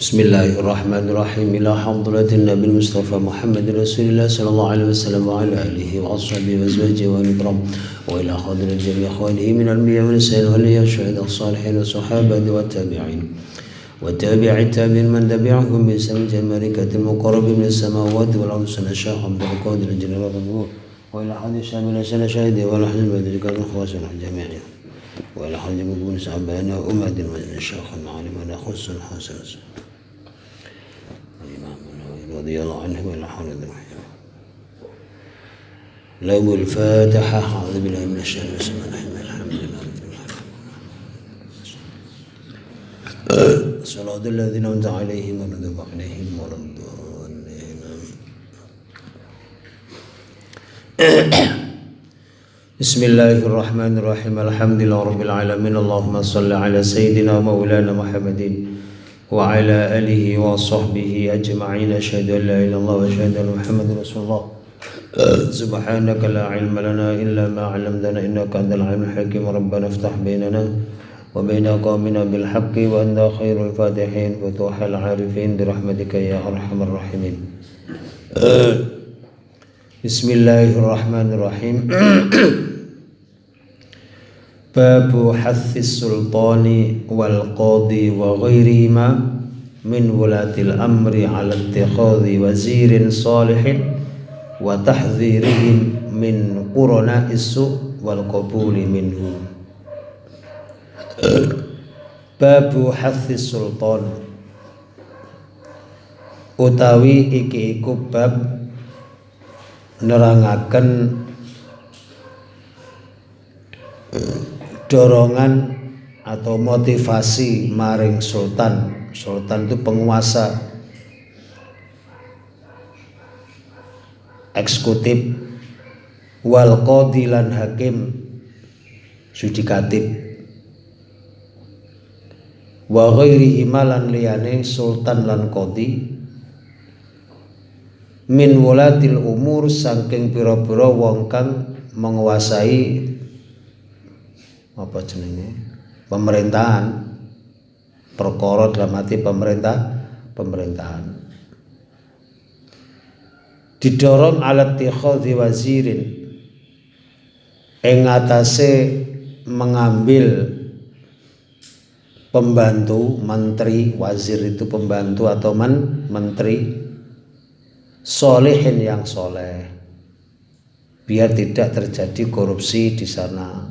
Bismillahirrahmanirrahim. Ila hadratin Nabi Mustafa Muhammad Rasulullah sallallahu alaihi wasallam wa ala alihi wa ashabihi wa azwajihi wa nikram wa ila hadratin jami' ikhwanihi min al-anbiya wal salihin wal syuhada as-salihin wa sahabati wa tabi'in wa tabi'i tabi'in man tabi'ahum bi ihsan malaikatil muqarrabin min as-samawati wal ardi sanashah Abdul Qadir al-Jalal wa ila hadis shamil sanashahidi wa lahzil badri kan khawasan jami'in wa ila hadis mubun sa'bana umadin wa shaykhun alim wa khussun hasan رضي الله عنه ولا حول ولا قوة لو الفاتحة. أعوذ بالله من الشيطان الرجيم. الحمد لله رب العالمين. صراط الذين أنعمت عليهم غير المغضوب عليهم ولا الضالين. بسم الله الرحمن الرحيم. الحمد لله رب العالمين. اللهم صل على سيدنا ومولانا محمد وعلى آله وصحبه أجمعين. أشهد أن لا إله إلا الله وأشهد أن محمدا رسول الله. سبحانك لا علم لنا إلا ما علمتنا إنك أنت العليم الحكيم. ربنا افتح بيننا وبين قومنا بالحق وأنت خير الفاتحين فتوح العارفين برحمتك يا أرحم الراحمين. بسم الله الرحمن الرحيم. Babu hathis sultani wal qadi wa ghairihima min wulatil amri ala ittikhadhi wazirin salihin wa tahdhirihim min qurana'is su' wal qabuli minhum. Babu hathis sultan utawi iki iku bab nerangaken dorongan atau motivasi maring sultan. Sultan itu penguasa eksekutif, wal qadi lan hakim yudikatif, wa ghairihi lan liyane sultan lan qadi min wulatil umur saking pira-pira wong kang menguasai apa jenenge pemerintahan, perkara dalam arti pemerintahan didorong alat tikhadhi wazirin ing atase mengambil pembantu, menteri. Wazir itu pembantu atau menteri solehin yang soleh, biar tidak terjadi korupsi di sana.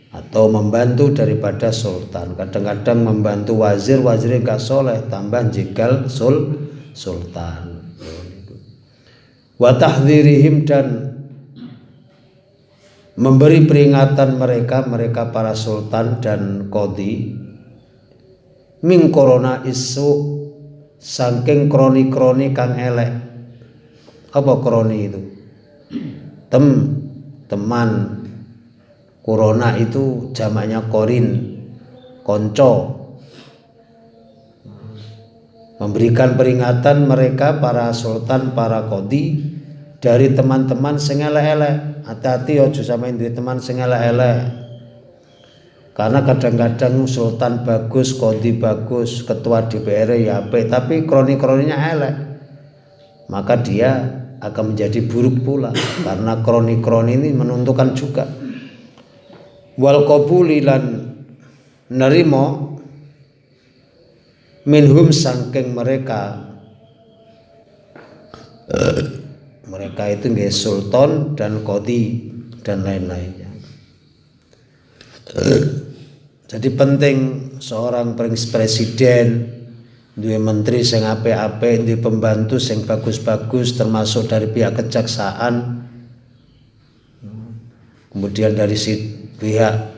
Atau membantu daripada sultan. Kadang-kadang membantu wazir, wazirnya gak soleh, tambah jegal sultan. Wa tahdhirihim dan memberi peringatan mereka para sultan dan qadi min korona isu saking kroni-kroni kang elek. Apa kroni itu? Teman. Corona itu jamaknya korin, konco. Memberikan peringatan mereka para sultan, para qadi dari teman-teman sing elek-elek. Hati-hati ojo sampeyan duwe teman sing elek-elek. Karena kadang-kadang sultan bagus, qadi bagus, ketua DPR ya apik, tapi kroni-kroninya elek. Maka dia akan menjadi buruk pula karena kroni-kroni ini menentukan juga. Wal qabuli lan nerimo minhum saking mereka itu nggih sultan dan qadi dan lain-lainnya. Jadi penting seorang presiden duwe menteri sing apik-apik, duwe pembantu sing bagus-bagus, termasuk dari pihak kejaksaan, kemudian dari pihak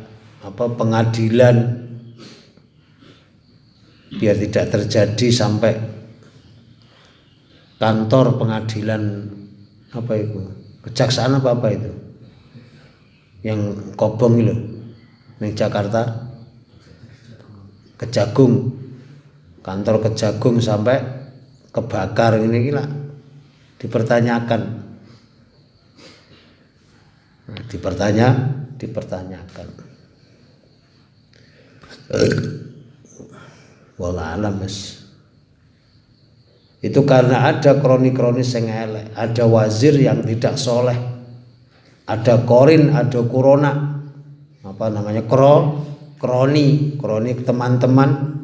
pengadilan, biar tidak terjadi sampai kantor pengadilan kejaksaan apa itu yang kobong itu di Jakarta, Kejagung, kantor Kejagung sampai kebakar ini gila dipertanyakan. dipertanyakan. Wallah alam Mas. Itu karena ada kronis-kronis yang elek, ada wazir yang tidak soleh, ada korin, ada corona, apa namanya kroni teman-teman,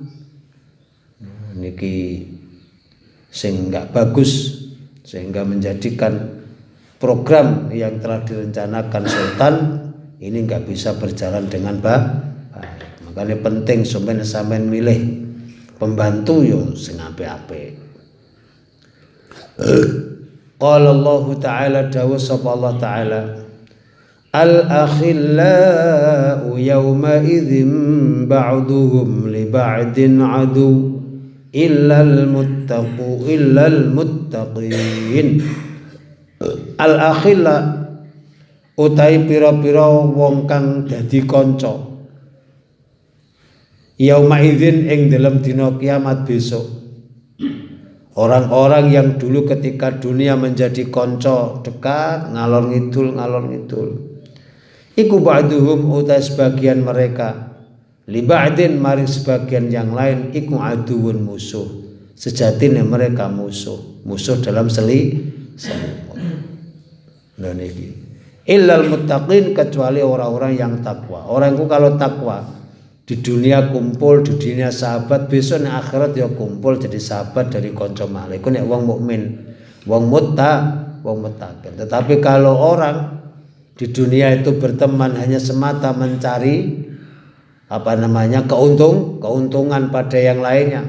niki sing nggak bagus, sehingga menjadikan program yang telah direncanakan sultan ini nggak bisa berjalan dengan baik. Makanya penting sampean milih pembantu yo sing apik-apik. Qala Allah Ta'ala dawu sapa Allah Ta'ala al-akhillau yawma idzin ba'duhum li ba'din adu illal muttaqin. Al-akhilla utai pira-pira wong kang dadi kanca yauma idzin ing dalam dina kiamat besok. Orang-orang yang dulu ketika dunia menjadi konco dekat ngalor ngidul iku ba'duhum utai sebagian mereka li ba'din maring sebagian yang lain iku aduun musuh, sejatine mereka musuh dalam selimut. Dan iki illal muttaqin, kecuali orang-orang yang takwa. Orang itu kalau takwa di dunia kumpul, di dunia sahabat, besok ning akhirat ya kumpul jadi sahabat dari kanca malih. Iku nek wong mukmin, wong muttaqin. Tetapi kalau orang di dunia itu berteman hanya semata mencari keuntungan pada yang lainnya.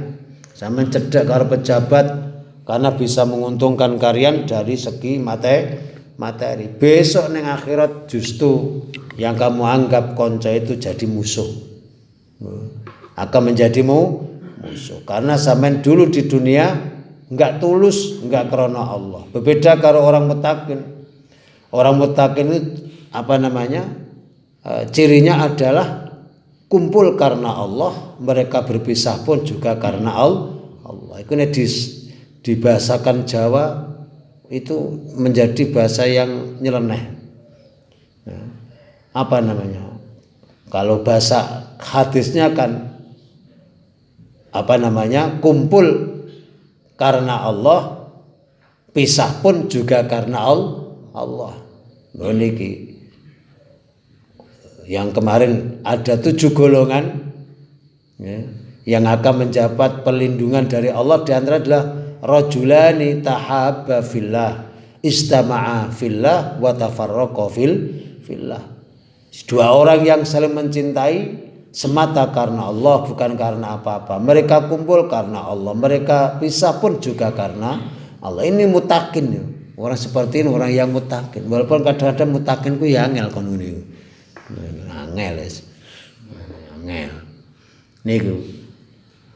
Sampeyan cedhak karo pejabat karena bisa menguntungkan kalian dari segi materi. Besok ning akhirat justru yang kamu anggap kanca itu jadi musuh. Akan menjadi musuh karena sampean dulu di dunia enggak tulus, enggak karena Allah. Berbeda kalau orang muttaqin. Orang muttaqin itu cirinya adalah kumpul karena Allah, mereka berpisah pun juga karena Allah. Itu di bahasakan Jawa itu menjadi bahasa yang nyeleneh. Kalau bahasa hadisnya kan kumpul karena Allah, pisah pun juga karena Allah. Niki yang kemarin ada 7 golongan yang akan mendapat perlindungan dari Allah. Di antara adalah rajulani tahabba fillah istama'a fillah wa tafarraqa fillah. 2 orang yang saling mencintai semata karena Allah, bukan karena apa-apa. Mereka kumpul karena Allah, mereka pisah pun juga karena Allah. Ini muttaqin. Orang seperti ini orang yang muttaqin. Walaupun kadang-kadang muttaqin ku ya angel kon ngene. Angel. Niku.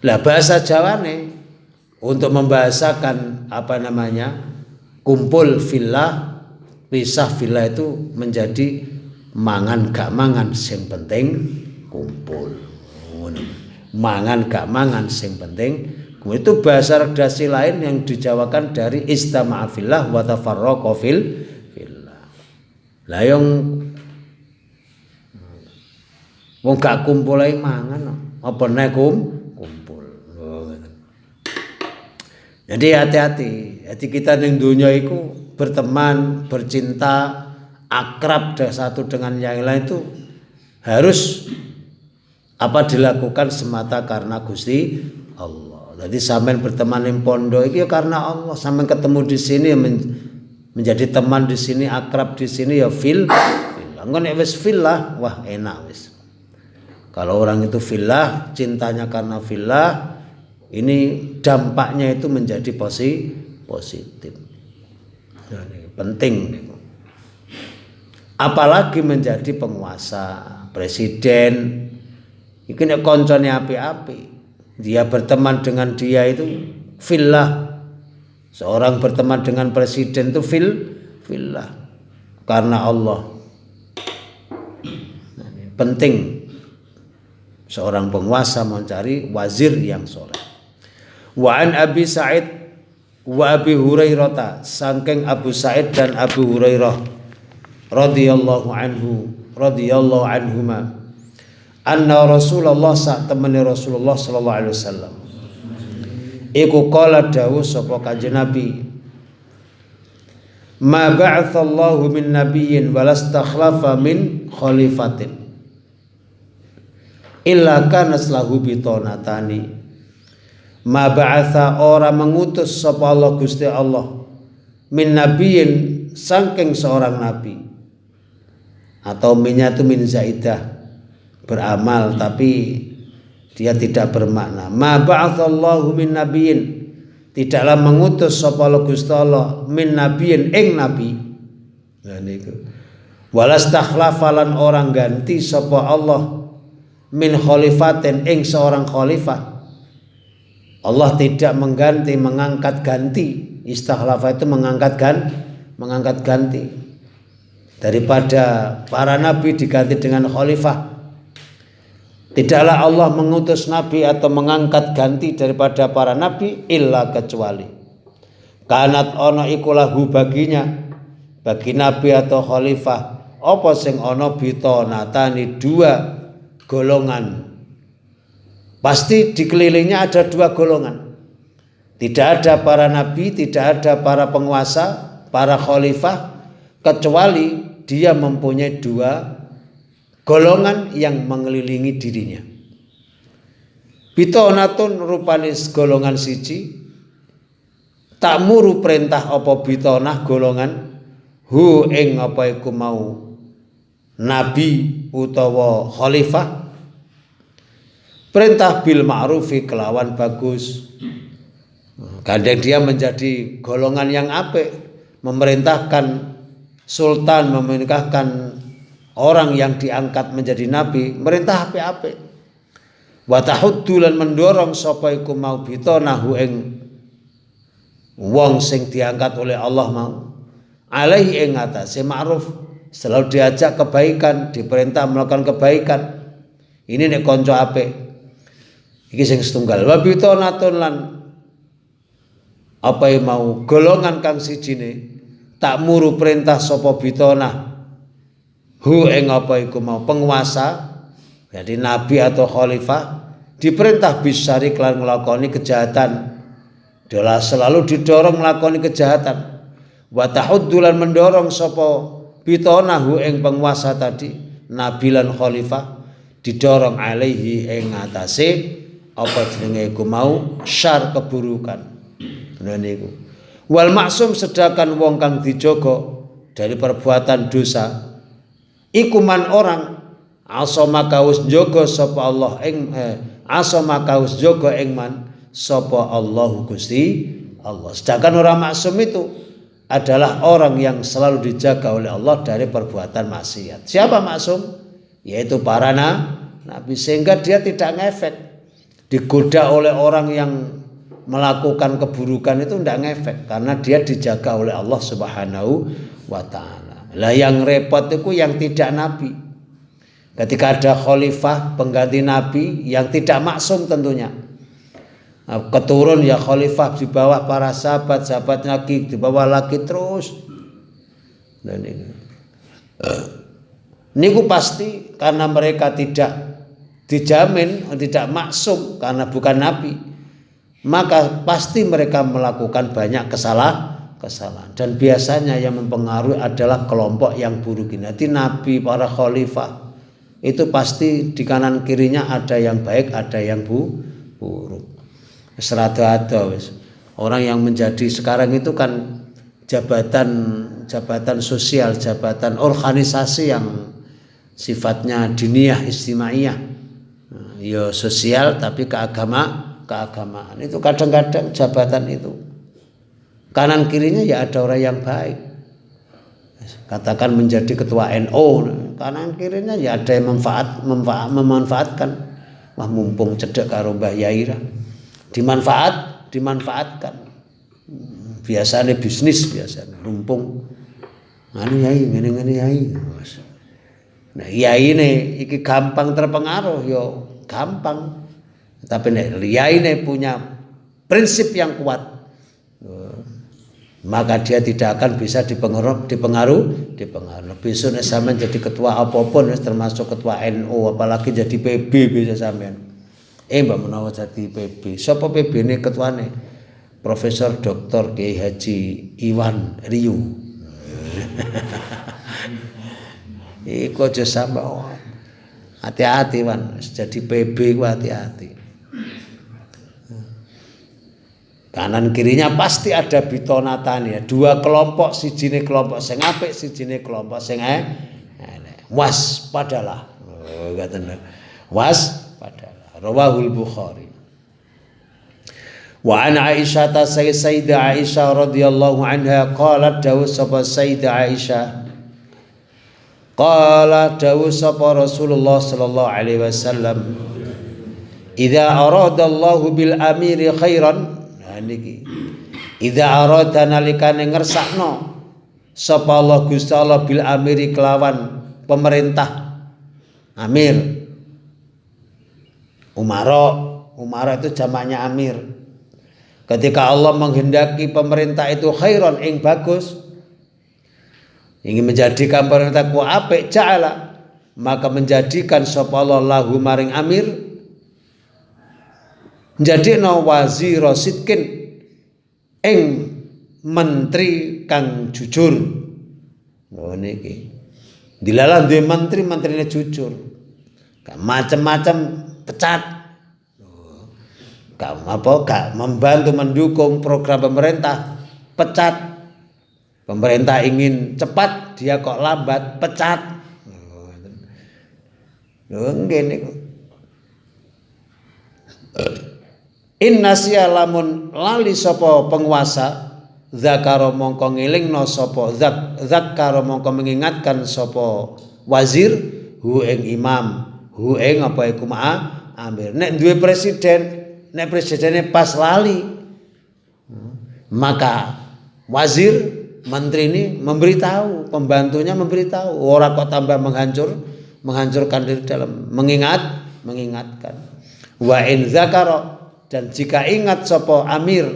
Lah bahasa Jawane untuk membahasakan kumpul fillah, pisah fillah itu menjadi mangan gak mangan sing penting kumpul. Mangan gak mangan sing penting kumpul. Itu bahasa redaksi lain yang dijawakan dari istama'a fillah wa tafarraqa fillah. Lah yang wong gak kumpul ae mangan apa nek kumpul. Jadi hati-hati. Hati kita ning donya iku berteman, bercinta, akrab satu dengan yang lain itu harus dilakukan semata karena Gusti Allah. Jadi sampean berteman ning pondok iki ya karena Allah. Sampean ketemu di sini menjadi teman di sini, akrab di sini ya fillah. Engko nek wis fillah, wah enak wis. Kalau orang itu fillah, cintanya karena fillah, ini dampaknya itu menjadi positif. Nah, ini penting. Apalagi menjadi penguasa, presiden. Iki nek koncone api-api, dia berteman dengan dia itu fillah. Seorang berteman dengan presiden itu fillah karena Allah. Penting seorang penguasa mencari wazir yang soleh. Wa an Abi Sa'id wa Abi Hurairah, saking Abu Sa'id dan Abu Hurairah radhiyallahu anhuma anna Rasulullah sak temene Rasulullah sallallahu alaihi wasallam iku qala dawuh sapa Kanjeng Nabi, ma ba'atsallahu min nabiyyin walastakhlafa min khalifatin illa kana lahu bitonatani. Ma ba'atha ora mengutus sapa Allah Gusti Allah min nabiyyin saking seorang nabi, atau minnya itu min zaidah beramal tapi dia tidak bermakna. Ma ba'atsallahu min nabiyyin, tidaklah mengutus sapa Allah Gusti Allah min nabiyyin ing nabi. Nah niku. Walastakhlafalan orang ganti sapa Allah min khalifatin ing seorang khalifah. Allah tidak mengganti, mengangkat ganti. Istakhlafa itu mengangkat ganti. Daripada para nabi diganti dengan khalifah. Tidaklah Allah mengutus nabi atau mengangkat ganti daripada para nabi illa kecuali kanat ono iku lahu baginya, bagi nabi atau khalifah apa sing ono bitonatani dua golongan. Pasti dikelilingnya ada dua golongan. Tidak ada para nabi, tidak ada para penguasa, para khalifah, kecuali dia mempunyai dua golongan yang mengelilingi dirinya. Bitonatun rupanis golongan siji, tak muru perintah apa bitonah golongan hu ing apa iku mau nabi utawa khalifah, perintah bil ma'rufi kelawan bagus. Kadang dia menjadi golongan yang apik, memerintahkan sultan, memerintahkan orang yang diangkat menjadi nabi, merintah apik-apik. Wa tahuddu lan mendorong sapa iku mau bitonahu ing wong sing diangkat oleh Allah mau alaihi ing atase ma'ruf, selalu diajak kebaikan, diperintah melakukan kebaikan. Ini nek kanca apik. Iki sing setunggal. Wa bitonatun lan apa mau golongan kang sijine tak muru perintah sapa bitonah hu ing apa iku mau penguasa, jadi nabi atau khalifah diperintah bisari kelan nglakoni kejahatan. Dia selalu didorong nglakoni kejahatan. Wa tahuddulan mendorong sapa bitonahu ing penguasa tadi, nabi lan khalifah didorong alaihi ing atase apa jenenge iku mau syar keburukan. Ngono niku. Wal maksum sedangkan wong kang dijaga dari perbuatan dosa iku man orang asama kaus jaga sapa Allah ing asama kaus jaga ing man sapa Allah Gusti Allah. Sedangkan orang maksum itu adalah orang yang selalu dijaga oleh Allah dari perbuatan maksiat. Siapa maksum? Yaitu para nabi, sehingga dia tidak ngefek. Digoda oleh orang yang melakukan keburukan itu tidak ngefek karena dia dijaga oleh Allah Subhanahu wa taala. Lah yang repot itu yang tidak nabi. Ketika ada khalifah pengganti nabi yang tidak maksum tentunya. Keturun ya khalifah di bawah para sahabat lagi, di bawah lagi terus. Dan ini niku pasti karena mereka tidak dijamin, tidak maksum karena bukan nabi. Maka pasti mereka melakukan banyak kesalahan. Dan biasanya yang mempengaruhi adalah kelompok yang buruk ini. Nanti nabi, para khalifah itu pasti di kanan kirinya ada yang baik, ada yang buruk. Serada-ada wis. Orang yang menjadi sekarang itu kan jabatan sosial, jabatan organisasi yang sifatnya diniyah istimaiyah. Ya sosial tapi keagamaan. Itu kadang-kadang jabatan itu kanan kirinya ya ada orang yang baik. Katakan menjadi ketua NU, kanan kirinya ya ada yang memanfaatkan. Wah mumpung cedek karo Mbah Yaira. Dimanfaatkan. Biasanya bisnis biasanya mumpung anu yai ngene yai. Nah yai ini iki gampang terpengaruh yo gampang. Tapi nek yai ini punya prinsip yang kuat. maka dia tidak akan bisa dipengaruh. Besok nek sampean jadi ketua apapun, termasuk ketua NU, apalagi jadi PB bisa sampean. Mbak menawa jadi PB. Sapa PB ini ketuane? Profesor Dr. Kiai Haji Iwan Riu. Iku aja sampe hati-hati Wan, jadi PB ku hati-hati. Kanan kirinya pasti ada bitonatane, dua kelompok, sijine kelompok sing apik, sijine kelompok sing elek. Waspadalah. Oh, ngaten. Waspadalah. Rawahul Bukhari. Wa an Aisyah Sayyidah Aisyah radhiyallahu anha qalat dawu sapa Sayyidah Aisyah qala dawu sapa Rasulullah sallallahu alaihi wasallam idza aradallahu bil amiri khairan niki idza arada nalikane ngersakno sapa Allah Gusti Allah bil amiri kelawan pemerintah amir umara itu jamaknya amir. Ketika Allah menghendaki pemerintah itu khairan ing bagus, ingin menjadikan pemerintah ku apik ja'ala, maka menjadikan sapa Allah lahu maring amir njadikna wazira sidkin ing menteri kang jujur. Oh niki dilalah duwe menterine jujur, macam-macam pecat, gak membantu mendukung program pemerintah, pecat. Pemerintah ingin cepat, dia kok lambat, pecat. Ngene kok. Inna siya lamun lali sapa penguasa, zakara mongko ngelingno sapa zakara mongko mengingatkan sapa wazir hu ing imam, hu ing apa iku amir. Nek duwe presiden, nek presidennya pas lali, maka wazir menteri ini memberitahu, pembantunya memberitahu, orang kok tambah menghancurkan diri dalam mengingatkan. Wa in zakara, dan jika ingat sapa amir,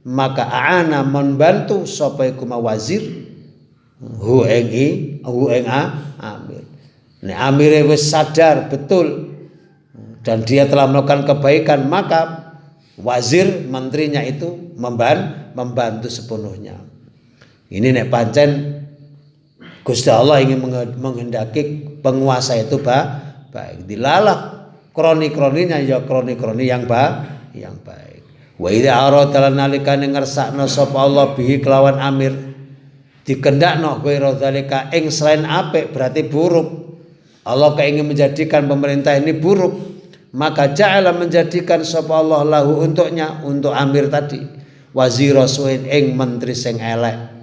maka aana membantu sapa iku wazir hu ing amir. Nek amire wis sadar betul dan dia telah melakukan kebaikan, maka wazir menterinya itu membantu sepenuhnya. Ini nek pancen Gusti Allah ingin menghendaki penguasa itu baik, dilalah kroni-kroninya ya kroni-kroni yang baik. Wa idza arada nalikane ngersakno sapa Allah bihi kelawan amir dikendakno ghairu zalika ing selain apik berarti buruk. Allah keingin menjadikan pemerintah ini buruk, maka ja'ala menjadikan sapa Allah lahu untuknya, untuk amir tadi, wazira suin ing menteri sing elek.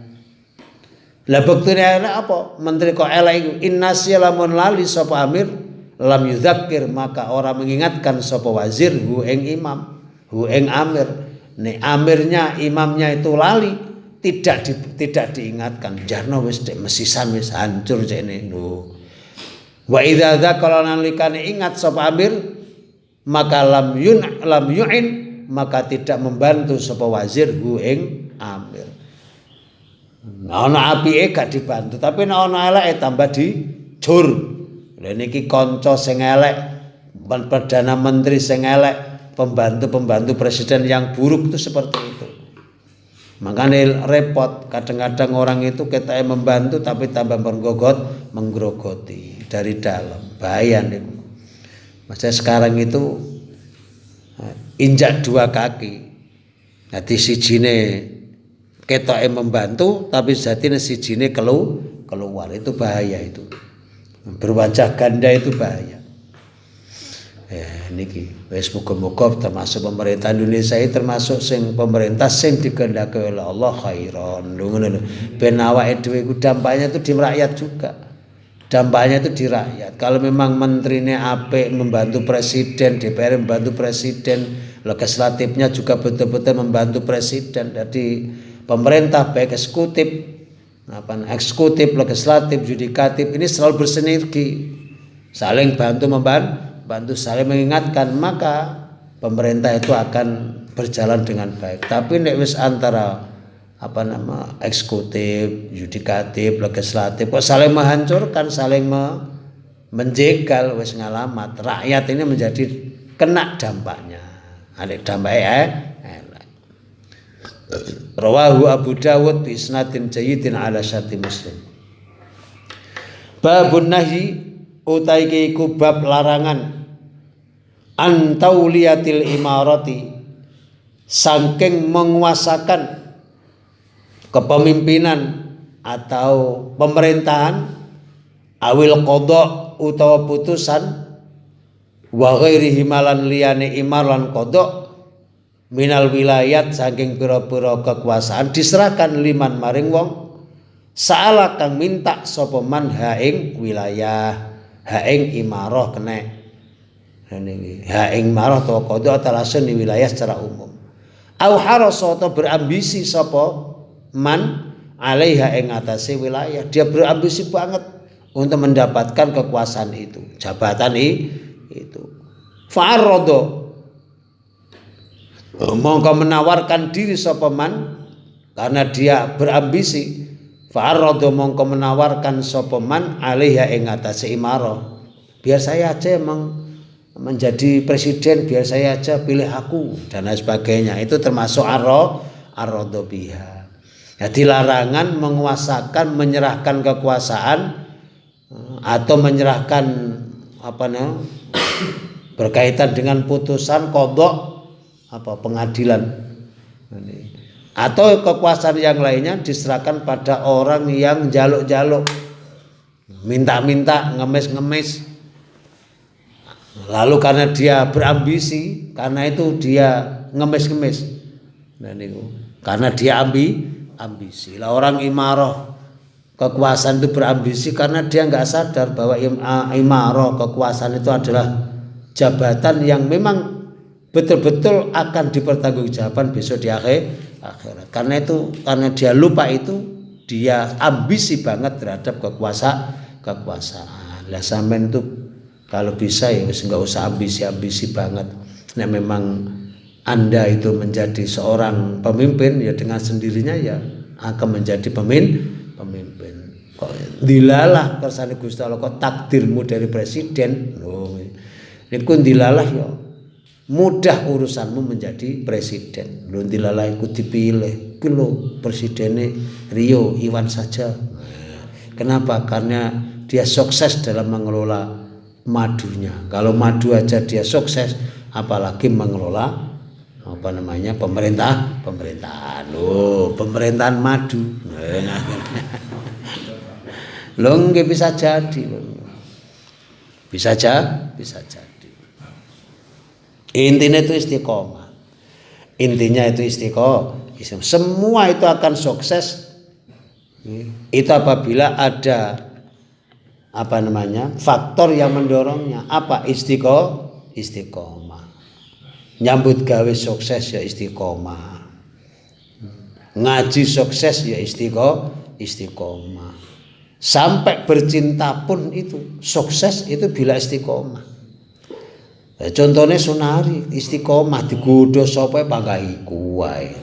Lah buktine elek apa? Menteri kok elek iku innasya lamun lali sapa amir lam yudzakir, maka orang mengingatkan sapa wazir hu ing imam, hu ing amir. Nek amirnya, imamnya itu lali, tidak diingatkan, jarno wis mesisan wis hancur cene. Wa idza dzakara nalikane ingat sapa amir, maka lam yu'in, maka tidak membantu sapa wazir hu ing amir. Ana apike gak dibantu, tapi nek ana eleke tambah dijur. Lha niki kanca sing elek, perdana menteri sing elek, pembantu presiden yang buruk itu seperti itu. Makanya repot, kadang-kadang orang itu kita membantu tapi tambah menggerogoti dari dalam, bahaya nih. Maksudnya sekarang itu injak dua kaki. Nanti sijine ketoke membantu tapi jatine sijine keluar, itu bahaya itu. Berwajah ganda itu bahaya. Niki wis muga-muga termasuk pemerintah Indonesia ini termasuk pemerintah sing dikehendaki oleh Allah khairon. Ngono lho. Ben awake dhewe iku dampaknya itu di rakyat juga. Dampaknya itu di rakyat. Kalau memang menterinya apik membantu presiden, DPR membantu presiden, legislatifnya juga betul-betul membantu presiden. Jadi pemerintah baik eksekutif, legislatif, yudikatif ini selalu bersinergi, saling bantu saling mengingatkan, maka pemerintah itu akan berjalan dengan baik. Tapi nek wis antara eksekutif, yudikatif, legislatif kok saling menghancurkan, saling menjegal, wis ngalamat. Rakyat ini menjadi kena dampaknya. Ada dampaknya Rawahu Abu Dawud bi isnadin jayyidin ala syarti Muslim. Babun nahyi utai iku bab larangan antauliyatil imarati saking menguasakan kepemimpinan atau pemerintahan awil qada utawa putusan wa ghairihi malan liyane imar lan qada minal wilayat saking pira-pira kekuasaan diserahkan liman maring wong saala kang minta sapa man ha ing wilayah ha ing imarah kena ha ing imarah utawa qada talasun di wilayah secara umum au harasa atau berambisi sapa man alaiha ing atase wilayah, dia berambisi banget untuk mendapatkan kekuasaan itu, jabatan itu. Fa'arrada mongko menawarkan diri sapa man karena dia berambisi, fa'arrada mongko menawarkan sapa man alaiha ing atase imarah. Biar saya aja emang menjadi presiden, biar saya aja pilih aku dan lain sebagainya. Itu termasuk arrada biha. Jadi larangan menguasakan, menyerahkan kekuasaan atau menyerahkan berkaitan dengan putusan qada pengadilan atau kekuasaan yang lainnya diserahkan pada orang yang jaluk-jaluk, minta-minta, ngemis-ngemis. Lalu karena dia berambisi, karena itu dia ngemis-ngemis. Karena dia ambisi. Lah orang imarah kekuasaan itu berambisi karena dia nggak sadar bahwa imarah kekuasaan itu adalah jabatan yang memang betul-betul akan dipertanggungjawabkan besok di akhirat. Karena dia lupa itu, dia ambisi banget terhadap kekuasaan. Lah sampean itu kalau bisa ya nggak usah ambisi banget. Nah memang Anda itu menjadi seorang pemimpin ya dengan sendirinya ya akan menjadi pemimpin. Kok dilalah kersane Gusti Allah kok takdirmu dari presiden. Niku dilalah ya mudah urusanmu menjadi presiden. Lho dilalah iku dipilih. Ku lho presidene Rio Iwan saja. Kenapa? Karena dia sukses dalam mengelola madunya. Kalau madu aja dia sukses, apalagi mengelola pemerintahan. Pemerintahan madu. Lho nggih bisa jadi. Bisa jadi. Intinya itu istiqomah. Semua itu akan sukses itu apabila ada faktor yang mendorongnya. Apa? Istiqomah. Nyambut gawe sukses ya istiqomah. Ngaji sukses ya istiqomah. Sampai bercinta pun itu sukses itu bila istiqomah. Contohnya Sunari istiqomah digodho sapa panggahiku wae.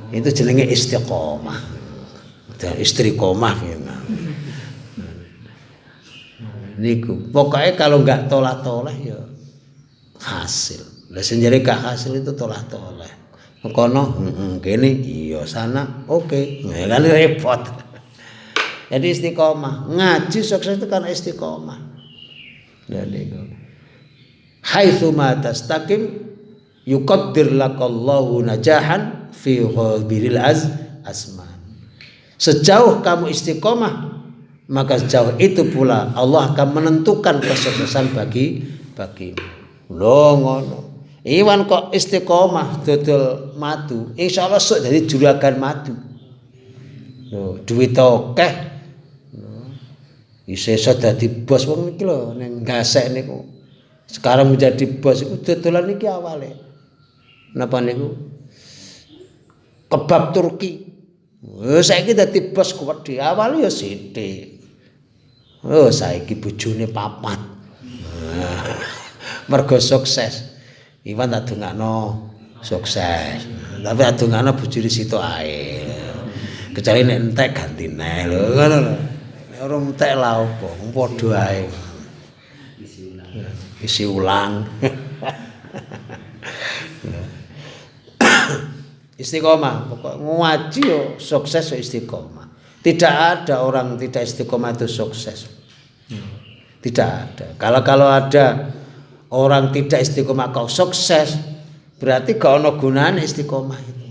Itu jenenge istiqomah. Istiqomah ya. Niku pokoknya kalau nggak tolah ya hasil. Lah sendiri gak hasil itu tolah. Kono kene iya sana oke. Ya kan repot. Jadi istiqomah, ngaji sukses itu karena istiqomah. Jadi haitsu ma tastaqim yuqaddir lakallahu najahan fi ghabiril asman. Sejauh kamu istiqomah, maka sejauh itu pula Allah akan menentukan kesuksesan bagimu. Lho ngono. Iwan kok istiqomah dodol madu, insyaallah sok jadi juragan madu. Lho, duwit akeh. Iso dadi bos wong iki lho ning gasek niku. Sekarang menjadi bos iku dodolan iki awale. Napa niku? Kebab Turki. Saiki dadi bos kuwat di awal ya sithik. Saiki bojone papat. Mergo sukses. Iwan tak dongakno sukses. Tapi adungane bojone situ ae. Kecuali nek entek gantine lho, ngono lho. Nek ora entek lha opo? Padha ae. Isi ulang. Istiqomah, pokok ngaji yo sukses yo istiqomah. Tidak ada orang tidak istiqomah itu sukses. Tidak ada. Kalau ada orang tidak istiqomah kau sukses, berarti gak ono gunane istiqomah itu.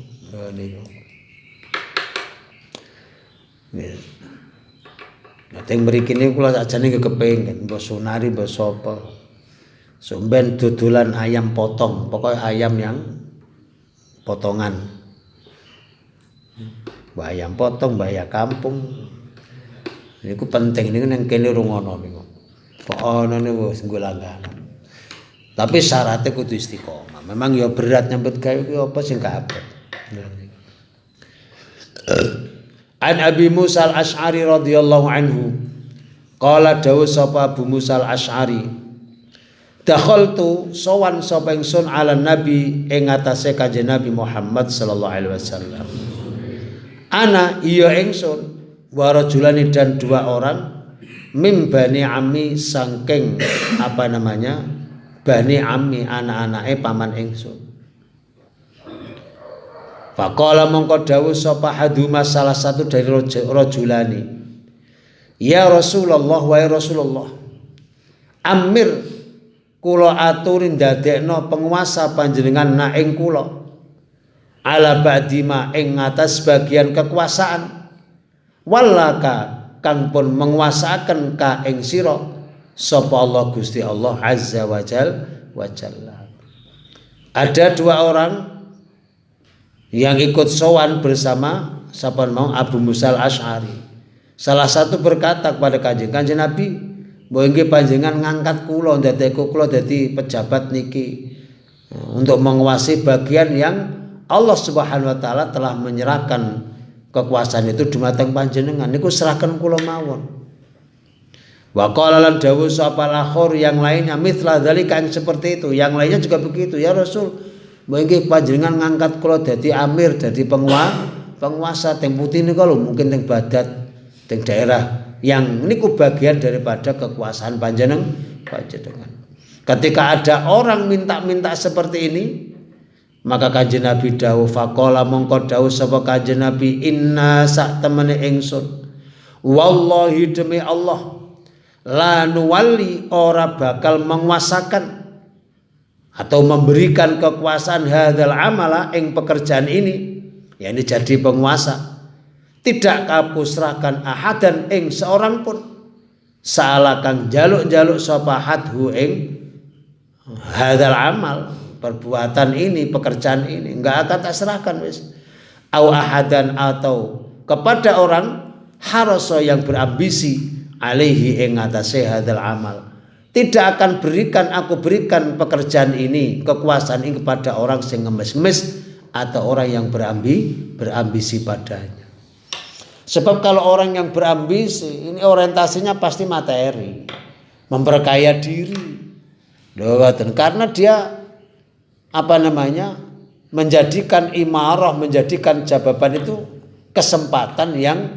Nah, yang mriki niku kula sakjane kepengin mbok sunari mbok sapa. Somben dodolan ayam potong, pokoknya ayam yang potongan. Ayam potong, bayar kampung. Niku penting niku nang kene rungono niku. Kok ana niku wis nggo langganan. Tapi syaratnya kudu istiqomah. Memang ya berat nyambut gawe kuwi apa sing gak abot. An Abi Musa al-Asy'ari radhiyallahu anhu. Qala dawu sapa Abu Musa al-Asy'ari. Dakhaltu sowan sapa ingsun ala Nabi ing atase Kanjeng Nabi Muhammad sallallahu alaihi wasallam. Ana iya ingsun wa rajulani dan dua orang mim bani ammi saking apa namanya bani ammi anak-anake paman ingsun. Faqala mongko dawuh sapa haduma salah satu dari rajulani. Ya Rasulullah wa Rasulullah. Amir kula aturin dadekno penguasa panjenengan na ing kula ala ba'dima ing atas bagian kekuasaan wallaka kang pun menguasaken ka ing sira sapa Allah Gusti Allah azza wa jalla. Ada dua orang yang ikut sowan bersama sapa mau Abu Musa al-Asy'ari. Salah satu berkata kepada Kanjeng Nabi, "Mbok nggih panjenengan ngangkat kula ndadekno kula dadi pejabat niki untuk menguasai bagian yang Allah Subhanahu wa taala telah menyerahkan kekuasaan itu dumateng panjenengan. Niku serahkan kula mawon." Wa qala lan dawuh sapa al-akhir yang lainnya mithla dzalika seperti itu. Yang lainnya juga begitu. Ya Rasul, mbok nggih panjenengan ngangkat kula dadi amir, dadi penguasa teng putih niku lho mungkin teng Badat, teng daerah yang niku bagian daripada kekuasaan panjenengan. Ketika ada orang minta-minta seperti ini, maka Kanjeng Nabi dawuh faqala mongko dawuh sapa Kanjeng Nabi inna sak temene ingsun wallahi demi Allah la nuwalli ora bakal menguasakan atau memberikan kekuasaan hadzal amala ing pekerjaan ini yakni jadi penguasa tidak kapusrahkan ahadan ing seorang pun salah kang jaluk-jaluk sapa hadhu ing hadzal amal perbuatan ini pekerjaan ini enggak akan tak serahkan wis au ahadan atau kepada orang harasa yang berambisi alaihi ing atase hadzal amal tidak akan aku berikan pekerjaan ini kekuasaan ini kepada orang sing ngemis-ngemis atau orang yang berambisi padanya. Sebab kalau orang yang berambisi ini orientasinya pasti materi, memperkaya diri. Karena dia menjadikan imarah, menjadikan jabatan itu kesempatan yang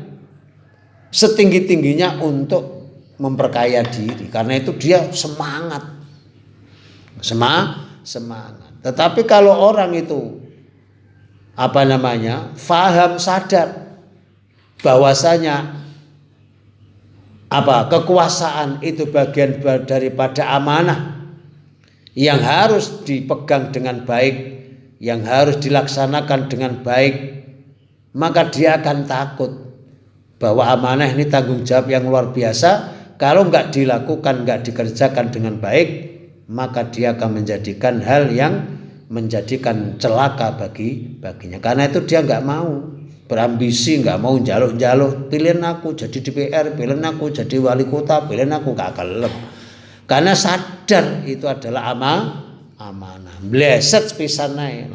setinggi-tingginya untuk memperkaya diri. Karena itu dia semangat. Tetapi kalau orang itu faham sadar bahwasanya kekuasaan itu bagian daripada amanah yang harus dipegang dengan baik, yang harus dilaksanakan dengan baik, maka dia akan takut bahwa amanah ini tanggung jawab yang luar biasa. Kalau nggak dilakukan, nggak dikerjakan dengan baik, maka dia akan menjadikan hal yang menjadikan celaka baginya. Karena itu dia nggak mau berambisi, nggak mau jaluk-jaluk, pilihan aku jadi DPR, pilihan aku jadi wali kota, pilihan aku nggak kelem. Karena sadar itu adalah amanah. Bleset pisan ae,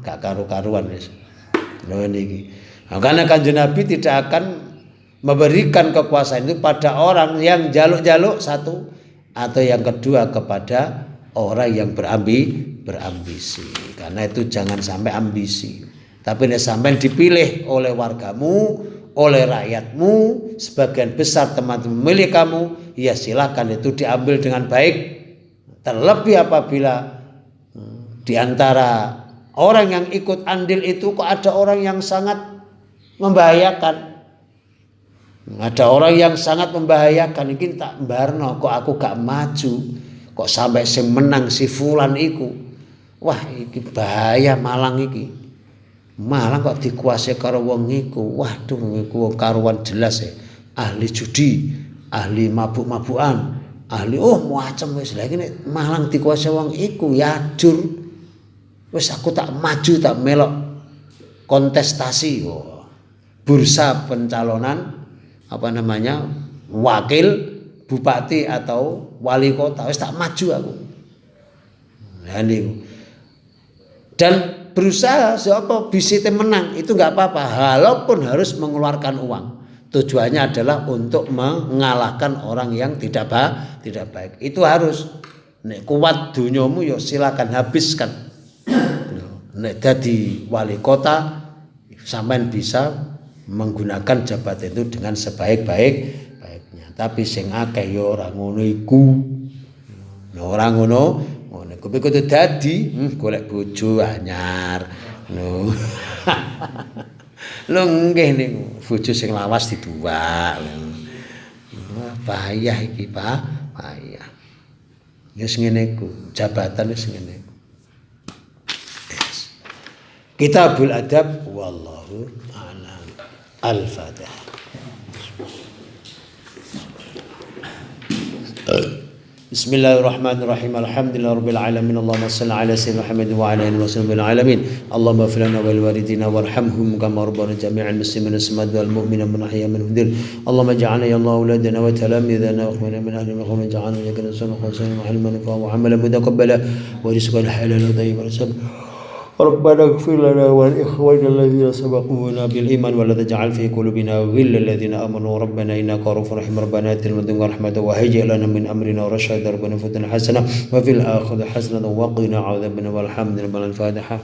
gak karu-karuan wis. Lho niki. Karena Kanjeng Nabi tidak akan memberikan kekuasaan itu pada orang yang jaluk-jaluk satu atau yang kedua kepada orang yang berambisi. Karena itu jangan sampai ambisi. Tapi nek sampai dipilih oleh wargamu, oleh rakyatmu, sebagian besar teman-teman memilih kamu, ya silakan itu diambil dengan baik. Terlebih apabila di antara orang yang ikut andil itu kok ada orang yang sangat membahayakan. Ada orang yang sangat membahayakan. Iki tak mbarno kok aku gak maju, kok sampai sing menang si fulan iku. Wah, iki bahaya Malang iki. Malang kok dikuasai karo wong iku. Waduh, iku karuan jelas ya. Ahli judi, ahli mabuk-mabukan, ahli macam wis. Lah iki nek Malang dikuasai wong iku ya jur. Wis aku tak maju, tak melok kontestasi. Bursa pencalonan wakil bupati atau wali kota, wis tak maju aku. Nah, niku. Dan berusaha siapa bisa menang itu nggak apa-apa, walaupun harus mengeluarkan uang. Tujuannya adalah untuk mengalahkan orang yang tidak baik. Itu harus. Nek kuat dunyamu yo silakan habiskan. Nek dadi wali kota sampean bisa menggunakan jabatan itu dengan sebaik-baiknya. Tapi sing akeh ya ora ngono iku. Ya ora ngono iku kudu dadi golek bojo anyar. Lho. Lho nggih niku, bojo sing lawas diduwak. Bahaya iki, Pak. Bahaya. Wis ngene iku, jabatan wis ngene iku. Kitabul Adab wallahu a'lam. Al-Fatihah. Bismillahirrahmanirrahim. Alhamdulillahirabbil alamin. Allahumma shalli ala sayyidina Muhammad wa ala alihi washabbil alamin. Allahumma ighfir lana wa liwalidina warhamhum kama rabbana jami'al muslimin wal mu'minin min ahya min hudir. Allahumma ij'alna ya Allah auladana wa talamidana wa ikhwana min ahli al-khawf waj'alna yakuna sunna khasana wa ilman wa amalan mutaqabbala wa rizqan halalan tayyiban. ربنا اغفر لنا ولإخواننا الذين سبقونا بالإيمان ولا تجعل في قلوبنا غلا للذين آمنوا ربنا إنك رؤوف رحيم ربنا آتنا من لدنك رحمة وهيئ لنا من أمرنا رشدا ربنا فتنا حسنة وفي الآخرة حسنة وقنا عذاب النار والحمد لله. الفاتحة.